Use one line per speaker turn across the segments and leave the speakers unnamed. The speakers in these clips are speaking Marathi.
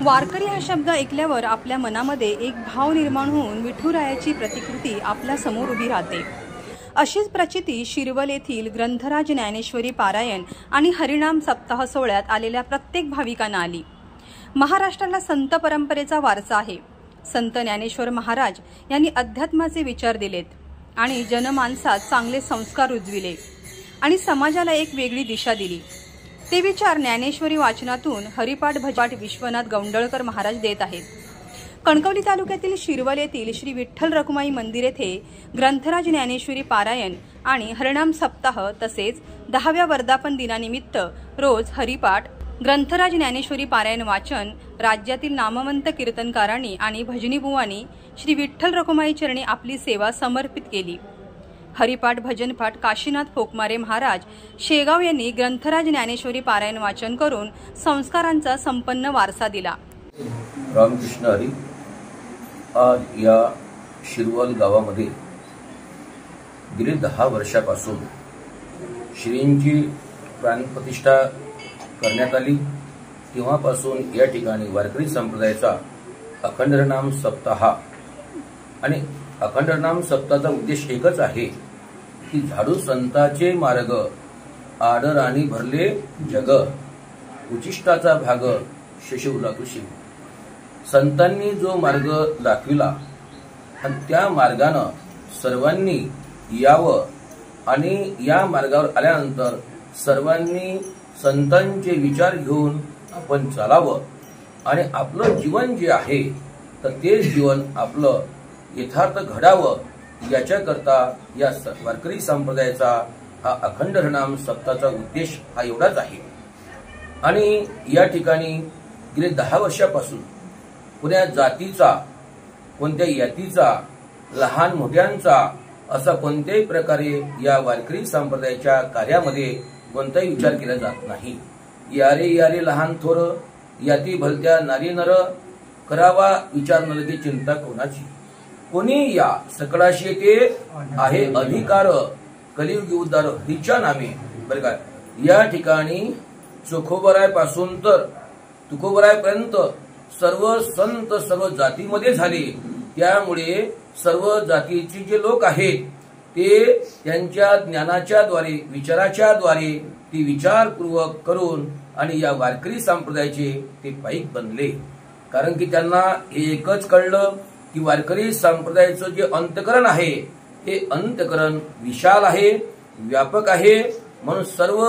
वारकरी हा शब्द ऐकल्यावर आपल्या मनामध्ये एक भाव निर्माण होऊन विठुरायाची प्रतिकृती आपल्या समोर उभी राहते। अशीच प्रचिती शिरवल येथील ग्रंथराज ज्ञानेश्वरी पारायण आणि हरिनाम सप्ताह सोहळ्यात आलेल्या प्रत्येक भाविकांना आली। महाराष्ट्राला संत परंपरेचा वारसा आहे। संत ज्ञानेश्वर महाराज यांनी अध्यात्माचे विचार दिलेत आणि जनमानसात चांगले संस्कार रुजविले आणि समाजाला एक वेगळी दिशा दिली। ते विचार ज्ञानेश्वरी वाचनातून हरिपाठ भजपाठ विश्वनाथ गौंडळकर महाराज देत आहेत। कणकवली तालुक्यातील शिरवल येथील श्री विठ्ठल रखुमाई मंदिर येथे ग्रंथराज ज्ञानेश्वरी पारायण आणि हरिनाम सप्ताह तसेच 10व्या वर्धापन दिनानिमित्त रोज हरिपाठ ग्रंथराज ज्ञानेश्वरी पारायण वाचन राज्यातील नामवंत कीर्तनकारांनी आणि भजनी बुवांनी श्री विठ्ठल रखुमाई चरणी आपली सेवा समर्पित केली। हरिपाठ भजनपाठ काशीनाथ फोकमारे महाराज शेगाव यांनी ग्रंथराज ज्ञानेश्वरी पारायण वाचन करून संस्कारांचा संपन्न वारसा दिला।
रामकृष्ण हरी। आज या शिरवल गावामध्ये गेली 10 वर्षापासून श्रींची प्राणप्रतिष्ठा करण्यात आली। तेव्हापासून या ठिकाणी वारकरी संप्रदायाचा अखंड नाम सप्ताह आणि अखंड नाम सप्ताहाचा उद्देश एकच आहे की झाडू संताचे मार्ग आदर आणि भरले जग उचिष्टाचा भाग शशिवला तुशी। संतांनी जो मार्ग दाखविला आणि त्या मार्गाने सर्वांनी यावं आणि या मार्गावर आल्यानंतर सर्वांनी संतांचे विचार घेऊन आपण चालावं आणि आपलं जीवन जे आहे तर ते जीवन आपलं यथार्थ घडावं याच्याकरता या वारकरी संप्रदायाचा हा अखंड हरिनाम सप्ताहाचा उद्देश हा एवढाच आहे। आणि या ठिकाणी गेले 10 वर्षापासून कोणत्या जातीचा कोणत्या यातीचा लहान मोठ्यांचा असा कोणत्याही प्रकारे या वारकरी संप्रदायाच्या कार्यामध्ये कोणताही विचार केला जात नाही। यारे यारे लहान थोर याती भलत्या नारी नर करावा विचार न लगे चिंता कोणाची। कोणी या सकळाशी ते आहे अधिकार कलियुगी उद्धार हरीच्या नामे। बरं का, या ठिकाणी चोखोबरायपासून तर तुकोबरायपर्यंत सर्व संत सर्व जातीमध्ये झाले। त्यामुळे सर्व जातीचे जे लोक आहेत ते त्यांच्या ज्ञानाच्या द्वारे विचाराच्या द्वारे ती विचारपूर्वक करून आणि या वारकरी संप्रदायाचे ते पाईक बनले। कारण की त्यांना एकच कळलं की वारकरी संप्रदायाचं जे अंतकरण आहे हे अंतकरण विशाल आहे, व्यापक आहे। म्हणून सर्व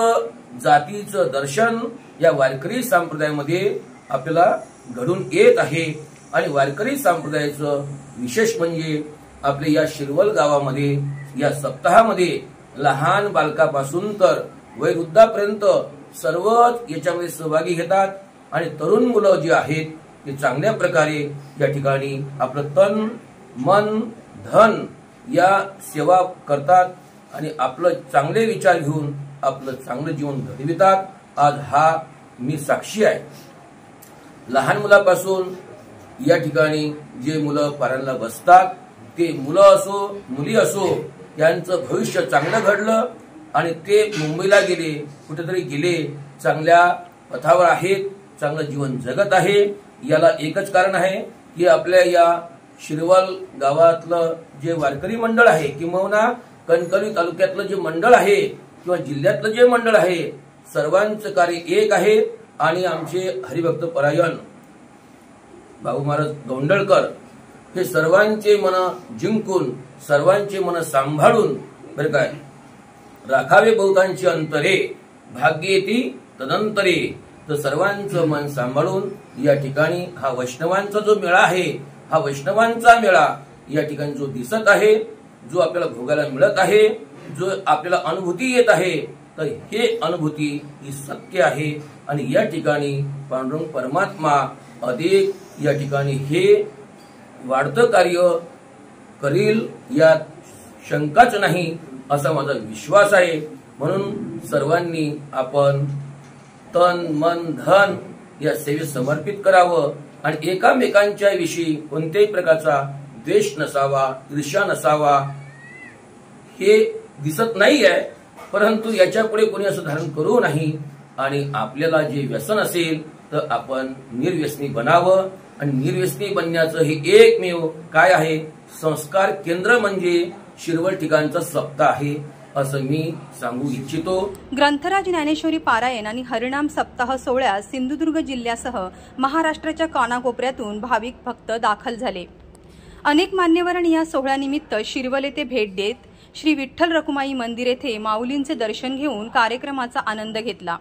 जातीचं दर्शन या वारकरी संप्रदायामध्ये आपल्याला घडून येत आहे। आणि वारकरी संप्रदायाचं विशेष म्हणजे आपल्या या शिरवल गावामध्ये या सप्ताहामध्ये लहान बालकापासून तर वयोवृद्धापर्यंत सर्वच याच्यामध्ये सहभागी घेतात आणि तरुण मुलं जी आहेत ते चांगल्या प्रकारे या ठिकाणी आपलं तन मन धन या सेवा करतात आणि आपलं चांगले विचार घेऊन आपलं चांगलं जीवन घडवितात। आज हा मी साक्षी आहे। लहान मुलापासून या ठिकाणी जे मुलं पारायणाला बसतात ते मुलं असो मुली असो यांचं भविष्य चांगलं घडलं आणि ते मुंबईला गेले कुठेतरी गेले चांगल्या पथावर आहेत चांगलं जीवन जगत आहे। याला एकच कारण आहे की आपल्या या शिरवल गावातलं जे वारकरी मंडळ आहे किंवा कणकवली तालुक्यातलं जे मंडळ आहे किंवा जिल्ह्यातलं जे मंडळ आहे सर्वांचं कार्य एक आहे। आणि आमचे हरिभक्त परायण बाबू महाराज गौंडळकर हे सर्वांचे मन जिंकून सर्वांचे मन सांभाळून बरं काय राखावे बहुतांची अंतरे भाग्य येती तदंतरे। तर सर्वांचं मन सांभाळून या ठिकाणी हा वैष्णवांचा जो मेळा आहे हा वैष्णवांचा मेळा या ठिकाणी जो दिसत आहे जो आपल्याला भोगायला मिळत आहे जो आपल्याला अनुभूती येत आहे तर हे अनुभूती ही सत्य आहे। आणि या ठिकाणी पांडुरंग परमात्मा अधिक या ठिकाणी हे वाढतं कार्य करील यात शंकाच नाही असा माझा विश्वास आहे। म्हणून सर्वांनी आपण तन मन धन या सेवेत समर्पित करावं आणि एकामेकांच्या विषयी कोणत्याही प्रकारचा द्वेष नसावा ईर्ष्या नसावा हे दिसत नाहीये। परंतु याच्या पुढे कोणी असं धारण करू नाही आणि आपल्याला जे व्यसन असेल तर आपण निर्व्यसनी बनावं. आणि निर्व्यसनी बनण्याचं हे एकमेव काय आहे, संस्कार केंद्र म्हणजे शिरवळ ठिकाणचं सप्ताह आहे, असं मी सांगू इच्छितो.
ग्रंथराज ज्ञानेश्वरी पारायण आणि हरिनाम सप्ताह सोहळ्यात सिंधुदुर्ग जिल्ह्यासह महाराष्ट्राच्या कानाकोपऱ्यातून भाविक भक्त दाखल झाले. अनेक मान्यवरांनी या सोहळ्यानिमित्त शिरवल येथे भेट देत श्री विठ्ठल रखुमाई मंदिर येथे माऊलींचे दर्शन घेऊन कार्यक्रमाचा आनंद घेतला.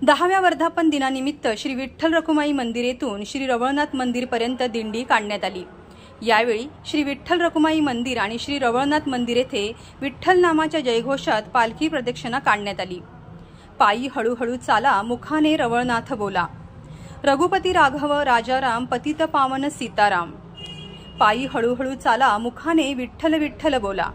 10व्या वर्धापन दिनानिमित्त श्री विठ्ठल रखुमाई मंदिर येथून श्री रवळनाथ मंदिरपर्यंत दिंडी काढण्यात आली. यावेळी श्री विठ्ठल रखुमाई मंदिर आणि श्री रवळनाथ मंदिर येथे विठ्ठल नामाच्या जयघोषात पालखी प्रदक्षिणा काढण्यात आली. पायी हळूहळू चाला, मुखाने रवळनाथ बोला, रघुपती राघव राजाराम पतित पावन सीताराम. पायी हळूहळू चाला, मुखाने विठ्ठल विठ्ठल बोला.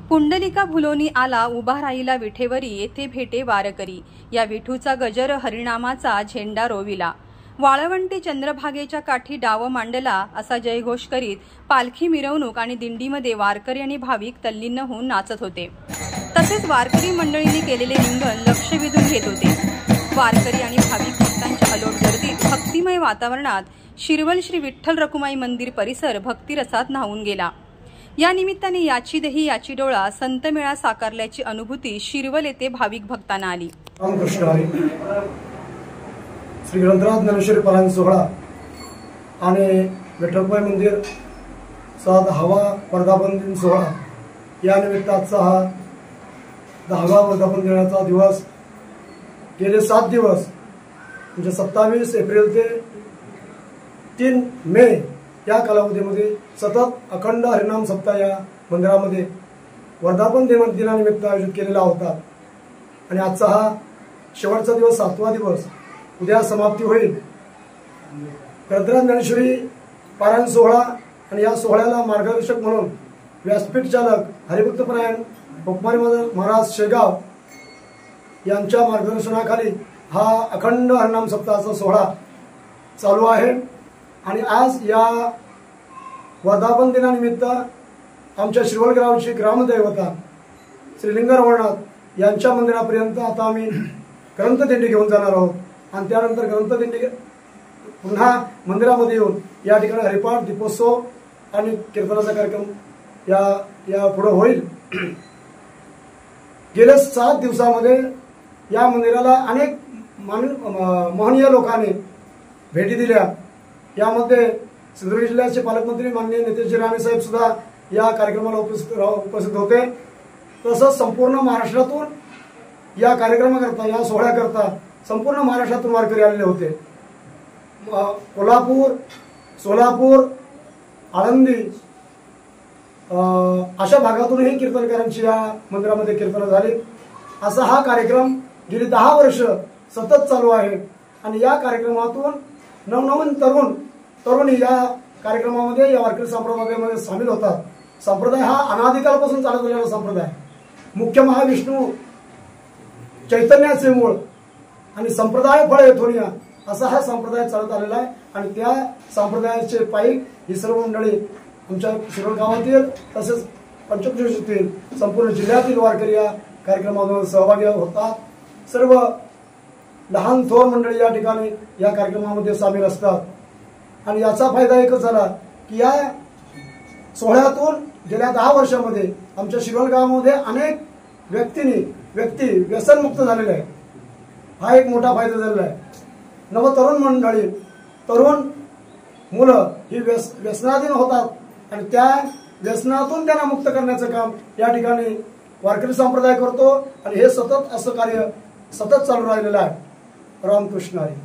पुंडलिका भुलोनी आला, उभा राहिला विठेवरी, येथे भेटे वारकरी. या विठूचा गजर हरिनामाचा झेंडा रोविला. वाळवंटी चंद्रभागेच्या काठी डाव मांडला, असा जयघोष करीत पालखी मिरवणूक आणि दिंडीमध्ये वारकरी आणि भाविक तल्लीन होऊन नाचत होते. तसेच वारकरी मंडळींनी केलेले रिंगण लक्ष वेधून घेत होते. वारकरी आणि भाविक भक्तांच्या अलोट गर्दीत भक्तिमय वातावरणात शिरवल श्री विठ्ठल रखुमाई मंदिर परिसर भक्तिरसात न्हावून गेला. या निमित्ताने याची दही याची डोळा संतमेळा साकारल्याची अनुभूती शिरवल येथे भाविक भक्तांना आली.
श्री ग्रंथराज ज्ञानेश्वरी पारायण सोहळा आणि विठ्ठल रखुमाई मंदिर 10वा वर्धापन दिन सोहळा या निमित्त आजचा हा 10वा वर्धापन दिनाचा दिवस. गेले 7 दिवस म्हणजे 27 एप्रिल ते 3 मे या कालावधीमध्ये सतत अखंड हरिनाम सप्ताह या मंदिरामध्ये वर्धापन दिनानिमित्त आयोजित केलेला होता. आणि आजचा हा शेवटचा दिवस, 7वा दिवस. उद्या समाप्ती होईल. ग्रंथराज ज्ञानेश्वरी पारायण सोहळा आणि या सोहळ्याला मार्गदर्शक म्हणून व्यासपीठ चालक हरिभक्तपरायण भोकमारी महाराज शेगाव यांच्या मार्गदर्शनाखाली हा अखंड हरिनाम सप्ताहाचा सोहळा चालू आहे. आणि आज या वर्धापन दिनानिमित्त आमच्या शिरवळ गावची ग्रामदैवता श्रीलिंग रवळनाथ यांच्या मंदिरापर्यंत आता आम्ही ग्रंथदिंडी घेऊन जाणार आहोत. आणि त्यानंतर ग्रंथदिंडी पुन्हा मंदिरामध्ये येऊन या ठिकाणी हरिपाठ, दीपोत्सव आणि कीर्तनाचा कार्यक्रम या पुढे होईल. गेल्या 7 दिवसामध्ये या मंदिराला अनेक महनीय लोकांनी भेटी दिल्या. यामध्ये सिंधुदुर्ग जिल्ह्याचे पालकमंत्री माननीय नितेशजी राणे साहेब सुद्धा या कार्यक्रमाला उपस्थित होते. तसंच संपूर्ण महाराष्ट्रातून या कार्यक्रमाकरता, या सोहळ्याकरता संपूर्ण महाराष्ट्रातून वारकरी आलेले होते. कोल्हापूर, सोलापूर, आळंदी अशा भागातूनही कीर्तनकारांची या मंदिरामध्ये कीर्तन झाली. असा हा कार्यक्रम गेली 10 वर्ष सतत चालू आहे. आणि या कार्यक्रमातून नवनवीन तरुणी या कार्यक्रमामध्ये, या वारकरी संप्रदायामध्ये सामील होतात. संप्रदाय हा अनादिकालपासून चालत आलेला संप्रदाय. मुख्य महाविष्णू चैतन्याचे मूळ आणि संप्रदाय फळ येथोनिया असा हा संप्रदाय चालत आलेला आहे. आणि त्या संप्रदायाचे पायी ही सर्व मंडळी आमच्या शिरवळ गावातील तसेच पंचक्रोशीतील संपूर्ण जिल्ह्यातील वारकरी या कार्यक्रमामध्ये सहभागी होतात. सर्व लहान थोर मंडळी या ठिकाणी या कार्यक्रमामध्ये सामील असतात. आणि याचा फायदा एकच झाला की या सोहळ्यातून गेल्या 10 वर्षामध्ये आमच्या शिरवळ गावामध्ये अनेक व्यक्ती व्यसनमुक्त झालेले आहेत. हा एक मोठा फायदा झालेला आहे. नवतरुण मंडळी, तरुण मुलं ही व्यसनाधीन होतात आणि त्या व्यसनातून त्यांना मुक्त करण्याचं काम या ठिकाणी वारकरी संप्रदाय करतो. आणि हे सतत असं कार्य सतत चालू राहिलेलं आहे. रामकृष्ण हरी.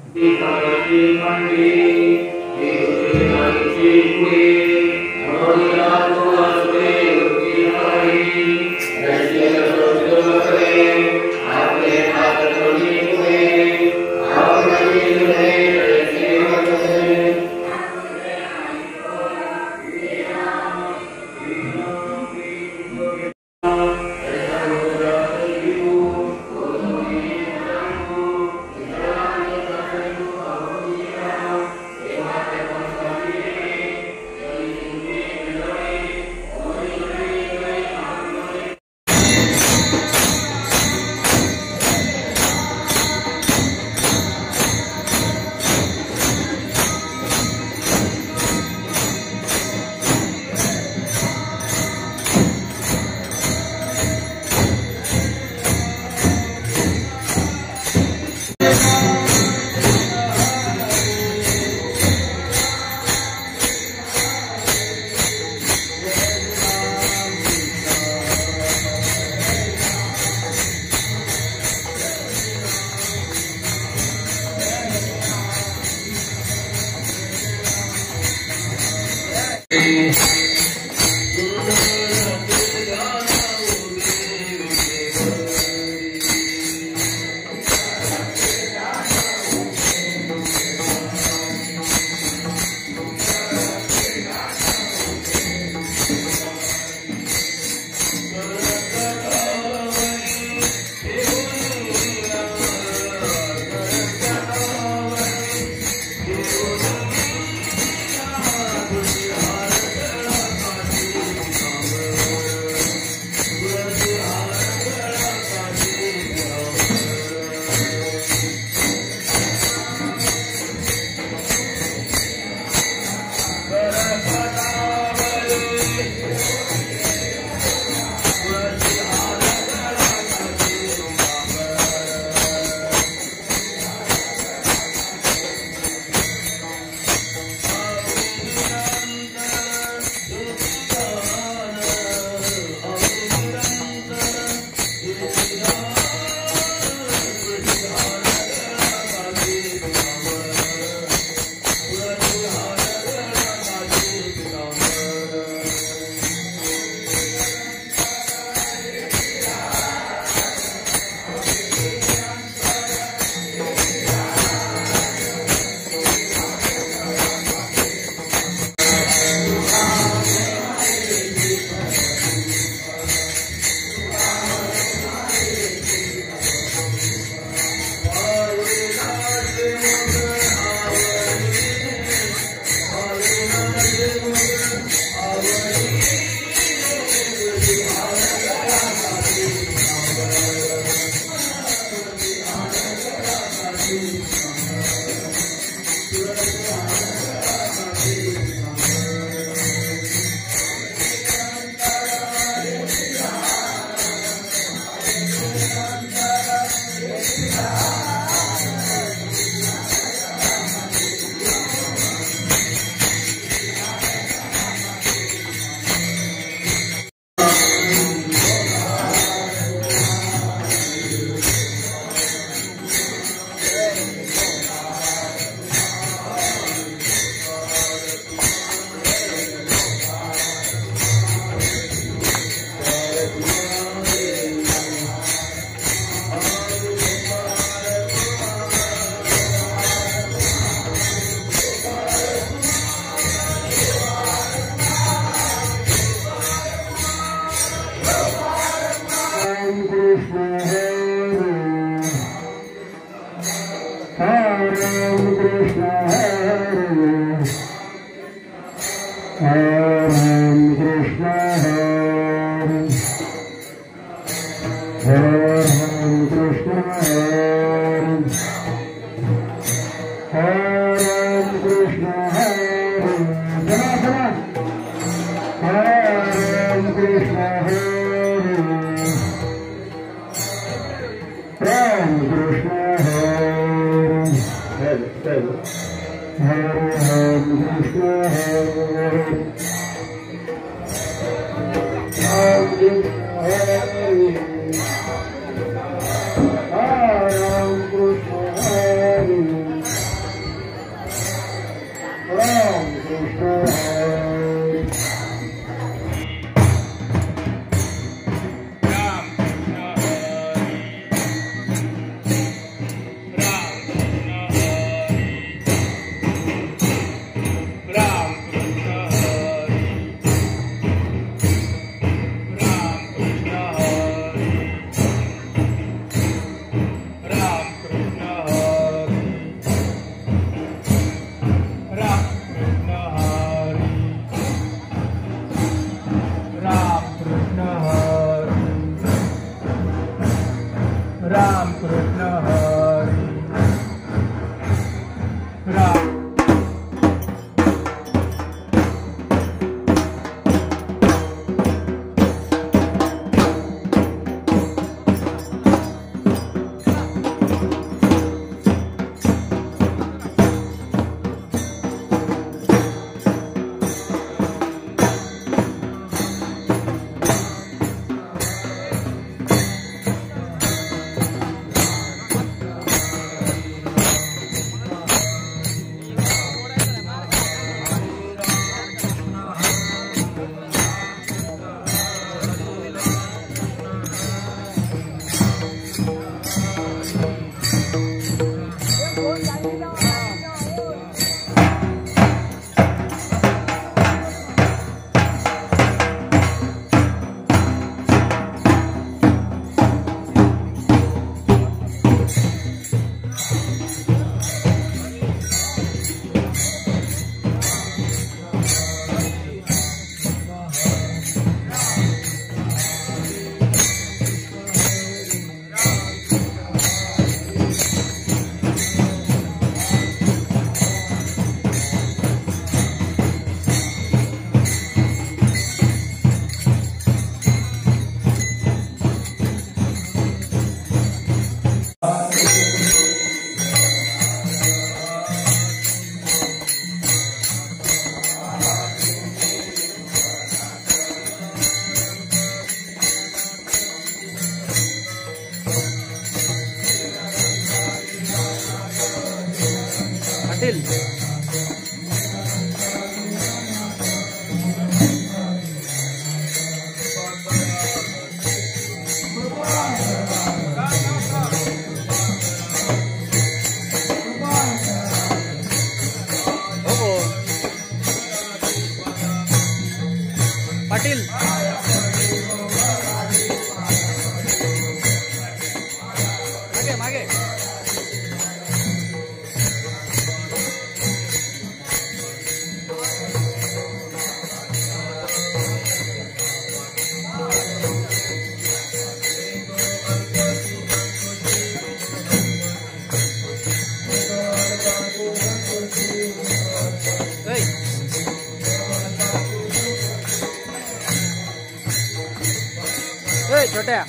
छोट्या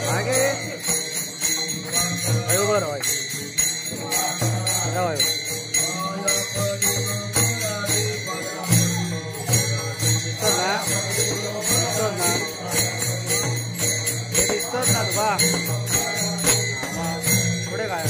मागे बरोबर होय दिसतोच ना बा पुढे काय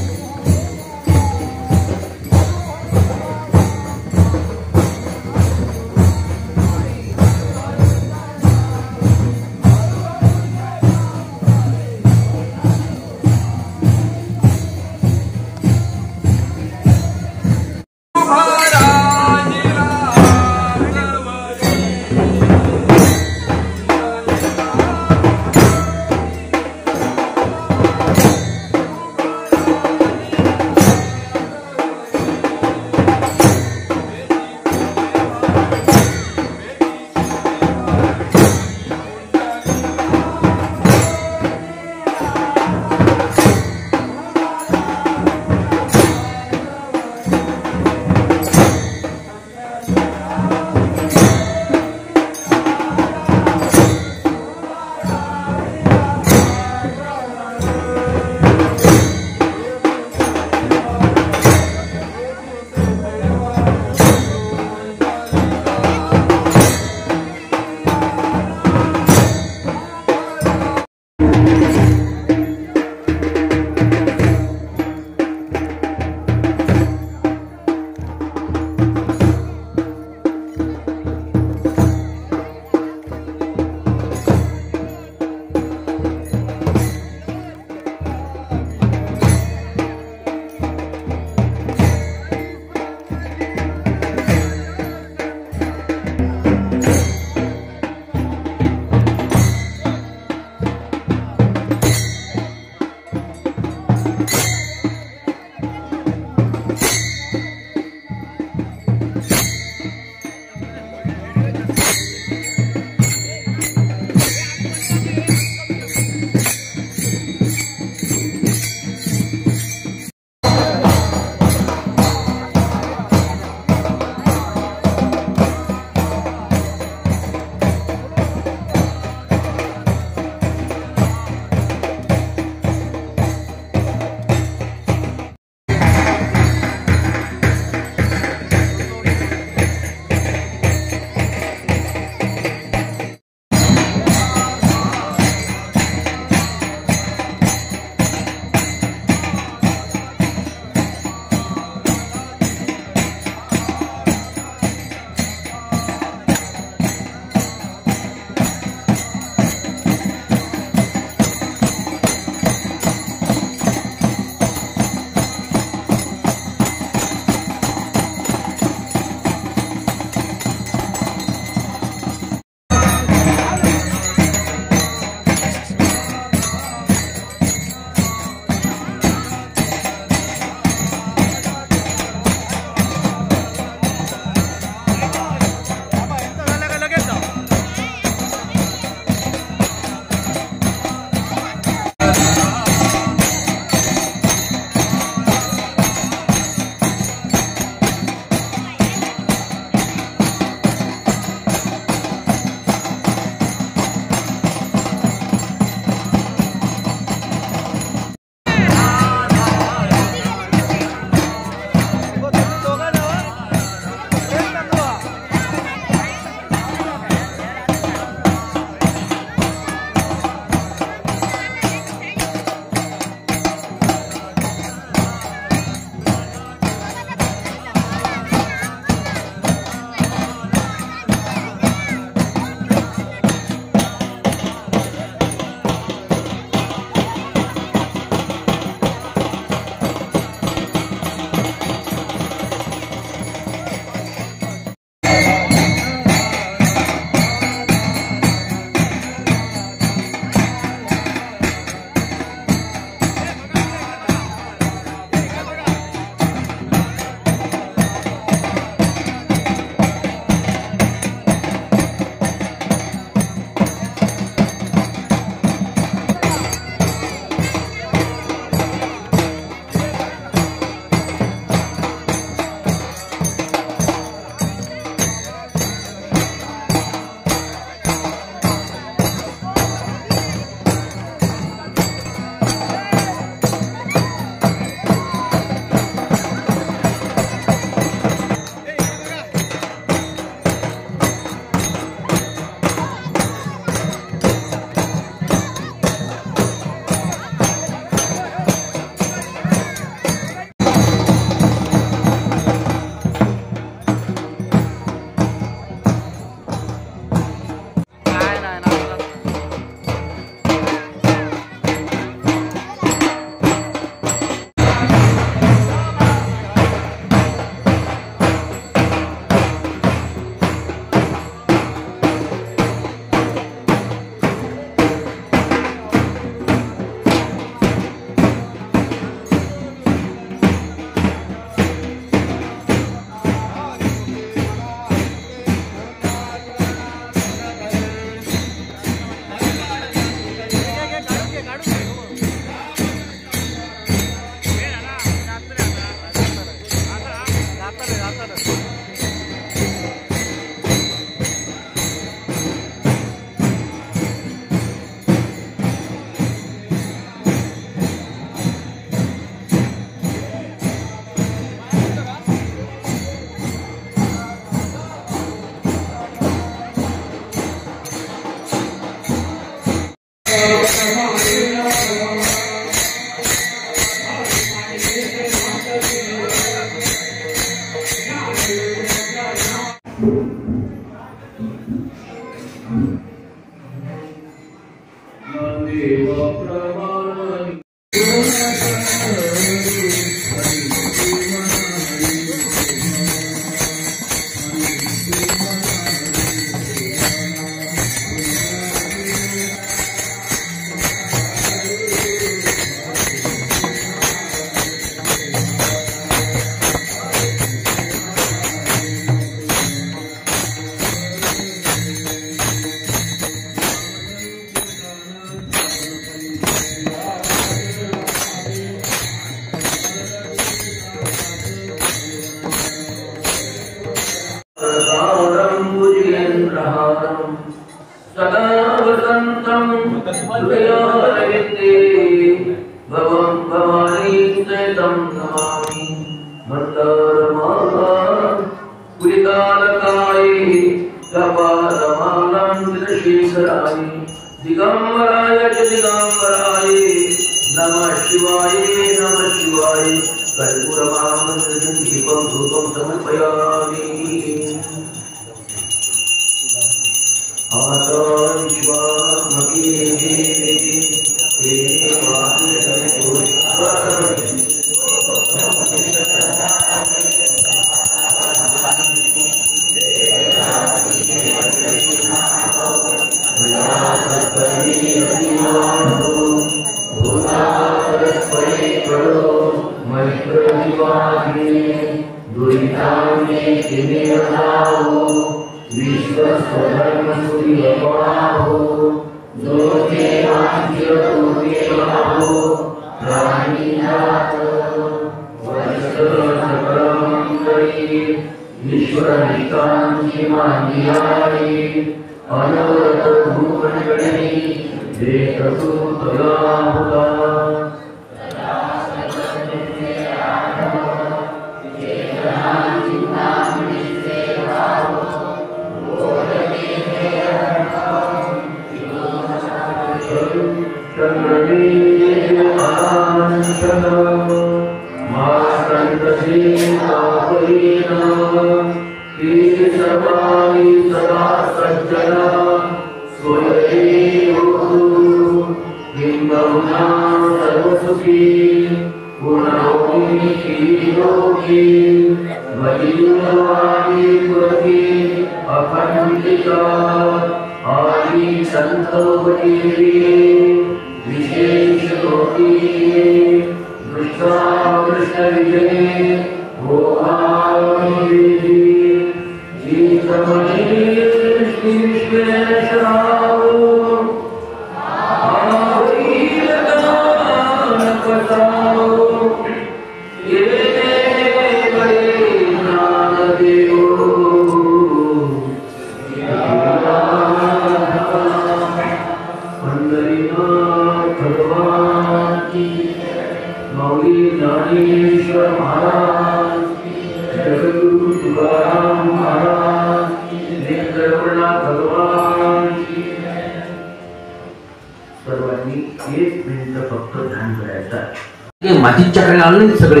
मातीच्या कडे आले सगळे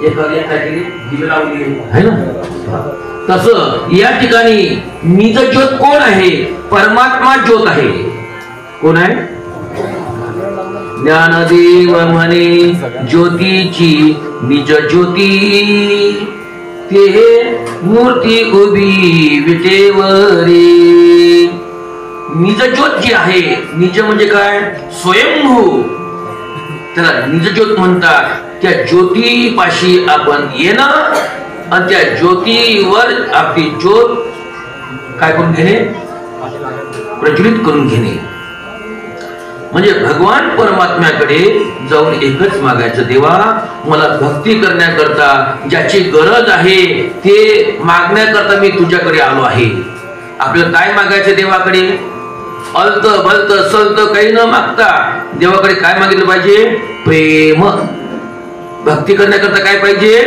एखाद्या काहीतरी दिवे लावली आहे ना. तसं या ठिकाणी निज ज्योत कोण आहे? परमात्मा ज्योत आहे. कोण आहे? ज्ञानदेव म्हणे ज्योतीची निज ज्योती, ते मूर्ती उभी विटेवरी. निज ज्योत जी आहे, निज म्हणजे काय? स्वयंभू, त्याला निज ज्योत म्हणतात. त्या ज्योतीपाशी आपण येणं आणि त्या ज्योतीवर आपली ज्योत काय करून घेणे? प्रज्वलित करून घेणे. म्हणजे भगवान परमात्म्याकडे जाऊन एकच मागायचं, देवा मला भक्ती करण्याकरता ज्याची गरज आहे ते मागण्याकरता मी तुझ्याकडे आलो आहे. आपल्याला काय मागायचं देवाकडे? अलत भलत सलत काही न मागता देवाकडे काय मागितलं पाहिजे? प्रेम. भक्ती करण्याकरता काय पाहिजे?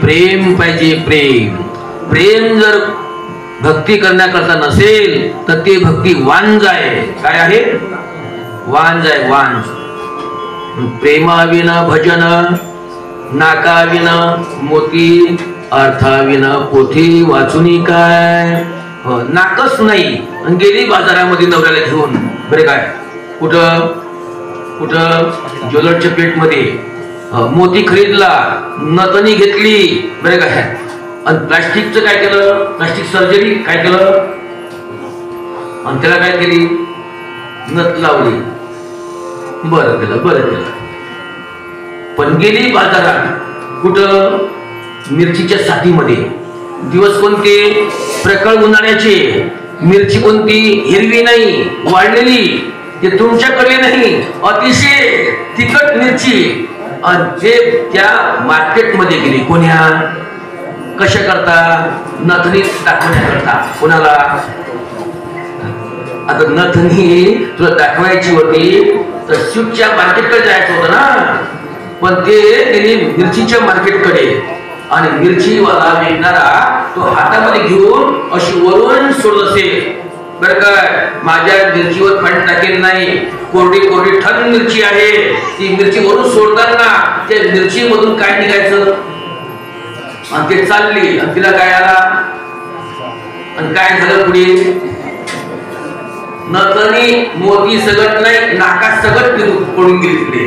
प्रेम पाहिजे. प्रेम. प्रेम जर भक्ती करण्याकरता नसेल तर ते भक्ती वांज आहे. काय आहे? वांज आहे वांज. प्रेमाविना भजन, नाकाविना मोती, अर्थाविना पोथी वाचुनी काय. नाकच नाही आणि गेली बाजारामध्ये नवऱ्याला घेऊन. बरे काय कुठं कुठं ज्वेलरच्या पेठमध्ये मोती खरीदला, नथनी घेतली. बरे काय आणि प्लास्टिकचं काय केलं, प्लास्टिक सर्जरी काय केलं आणि त्याला काय केली, नथ लावली. बरं केलं बरं केलं. पण गेली बाजारात कुठं मिरचीच्या साठीमध्ये. दिवस कोणते, प्रखर उन्हाळ्याचे. मिरची कोणती, हिरवी नाही वाळलेली, ते तुमच्याकडे नाही, अतिशय तिखट मिरची. आणि ते त्या मार्केटमध्ये गेली. कोण्या कशा करता, नथनी दाखवण्याकरता. कोणाला आता नथनी तुला दाखवायची होती तर स्वीटच्या मार्केटकडे जायचं होतं ना, पण ते गेली मिरचीच्या मार्केटकडे. आणि मिरचीवाला विकणारा तो हातामध्ये घेऊन अशी वरून सोडत असेल. बरं काय माझ्या मिरचीवर खंड टाकेल नाही, कोरडी कोरडी ठण मिरची आहे. ती मिरची वरून सोडताना त्या मिरची मधून काय निघायचं, आणि ते चालली आणि तिला काय आला आणि काय झालं पुढे. नथनी मोती सगट नाही, नाका सगट पडून गेली तिकडे.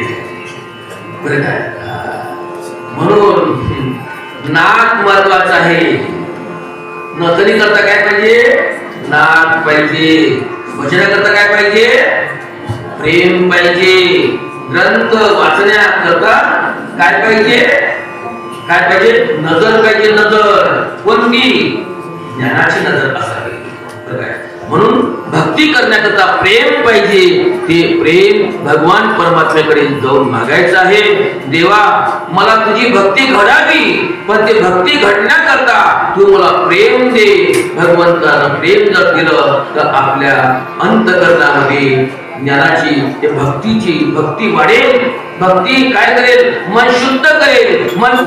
बरं काय म्हणून नाक महत्वाचं आहे. नथनी करता काय पाहिजे, नाक पाहिजे. भजन करता काय पाहिजे, प्रेम पाहिजे. ग्रंथ वाचण्याकरता काय पाहिजे, काय पाहिजे, नजर पाहिजे. नजर कोणती, ज्ञानाची नजर असावी. म्हणून भक्ती करण्याकरता प्रेम पाहिजे. ते प्रेम भगवान परमात्म्याकडे जाऊन मागायचं आहे. देवा मला तुझी भक्ती घडावी, पण ते भक्ती घडण्याकरता तू मला प्रेम दे. भगवंतानं प्रेम जर दिलं तर आपल्या अंतःकरणामध्ये ज्ञानाची, ते भक्तीची भक्ती वाढेल. भक्ती काय करेल, मन शुद्ध करेल. मन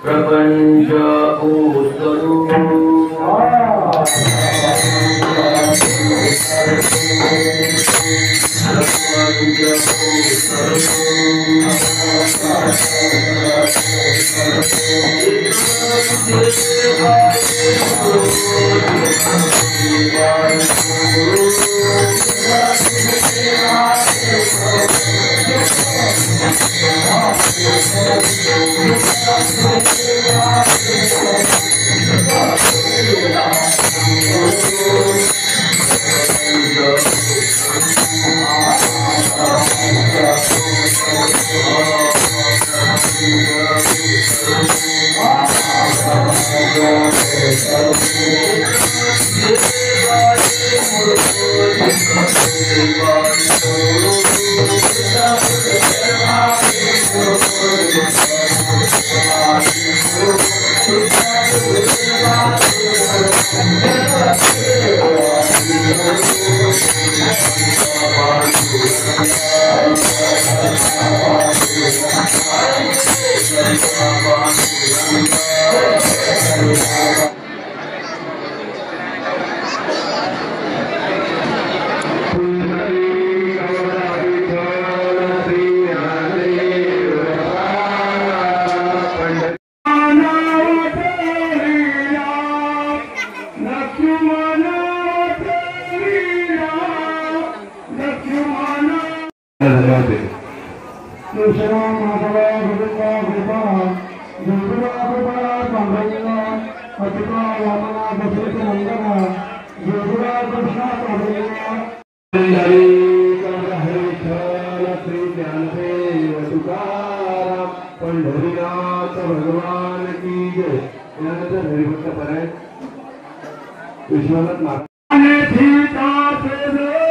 प्रपंच ओसरू
धन्यवाद देतो. पंढरीनाथ भगवान की जय. यानंतर हरिभक्त परायण विश्वनाथ महाराज